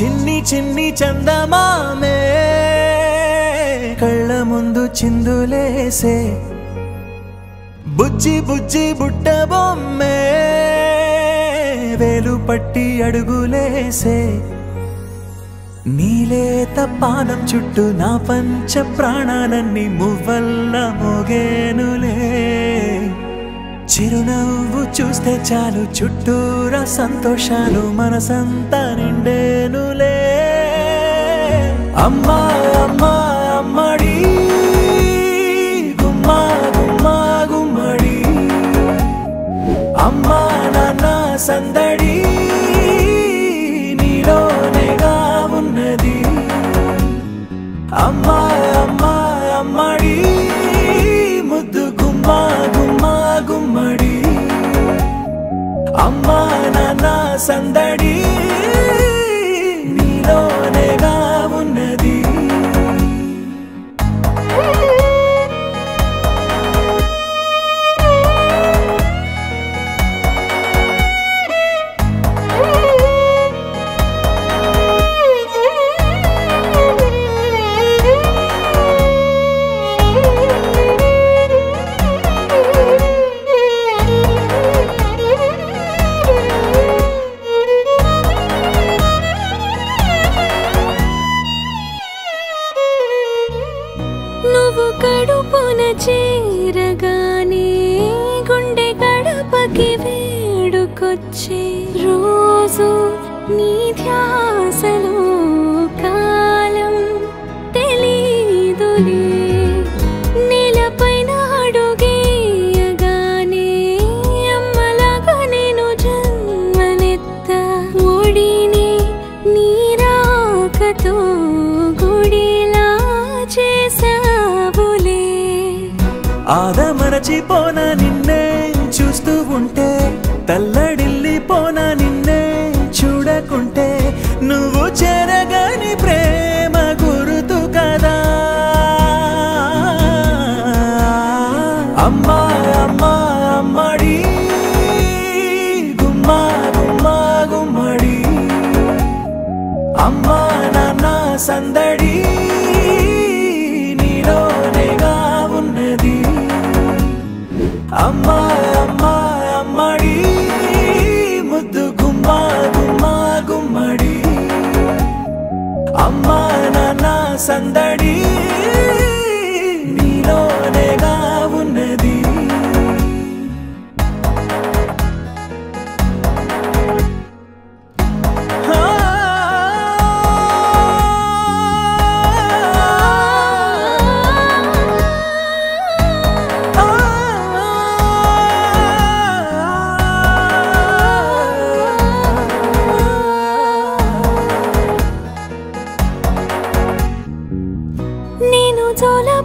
చిన్ని చిన్ని చందమామే కళ్ళ ముందు చిందులేసే బుజ్జి బుజ్జి బుట్ట బొమ్మే వేలు పట్టి అడుగులేసే నీలేత పానం చుట్టూ నా పంచ ప్రాణాలన్నీ మువ్వల్ల మోగేనులే చిరునవ్వు చూస్తే చాలు చుట్టూరా సంతోషాలు మనసంతా నిండేనులే అమ్మా అమ్మా అమ్మడి గుమ్మా గుమ్మా గుమ్మడి అమ్మా నాన్న సందడి నీలోనేగా ఉన్నది అమ్మా అమ్మా అమ్మడి ముద్దు గుమ్మా గుమ్మా గుమ్మడి అమ్మా నాన్న సందడి నీలోనేగా ఉన్నది కడుపున చేరగానే గుండె గడపకి వేడుకొచ్చే రోజు నీ ధ్యాసలో కాలం తెలీదులే నేలపైన అడుగేయగానే అమ్మలాగా నేను జన్మనెత్త ఒడిని నీ రాకతో గుడిలా చేసా ఆదమరచిపోనా నిన్నే చూస్తూ ఉంటే తల్లడిల్లిపోనా నిన్నే చూడకుంటే నువ్వు చెరగని ప్రేమ గురుతు కదా అమ్మా అమ్మా అమ్మడి గుమ్మా గుమ్మా గుమ్మడి అమ్మా నాన్న సందడి నీలోనేగా ఉన్నది అమ్మా అమ్మా అమ్మడి ముద్దు గుమ్మా గుమ్మా గుమ్మడి అమ్మా నాన్న సందడి నీలోనేగా ఉన్నది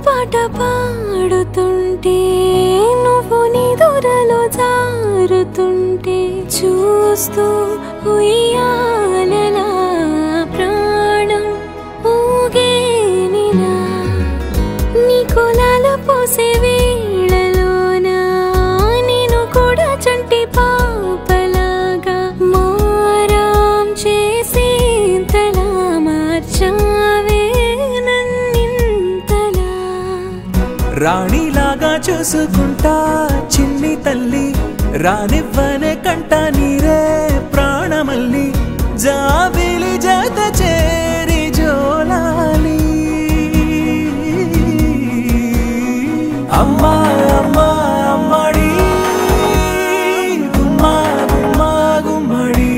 పాట పాడుతుంటే నువ్వు నిదురలో జారుతుంటే చూస్తూ ఉయ్యాలలా ప్రాణం ఊగేనిలా నీ కులాల పోసే వేళలోన నేను కూడా చంటి పాపలాగా మారాం చేసేంతలా మార్చావే రాణిలాగా చూసుకుంటా చిన్ని తల్లి రానివ్వనే కంట నీరే ప్రాణమల్లి జాబిలి జత చేరి జోలాలి అమ్మా అమ్మా అమ్మడి గుమ్మా గుమ్మా గుమ్మడి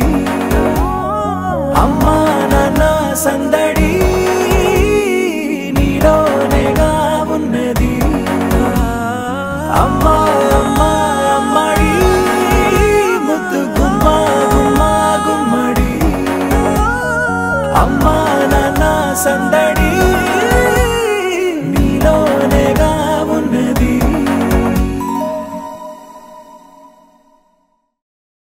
అమ్మా నాన్న సందడి నీలోనేగా ఉన్నది అమ్మా అమ్మా అమ్మడి ముద్దు గుమ్మా గుమ్మా గుమ్మడి అమ్మా నాన్న సందడి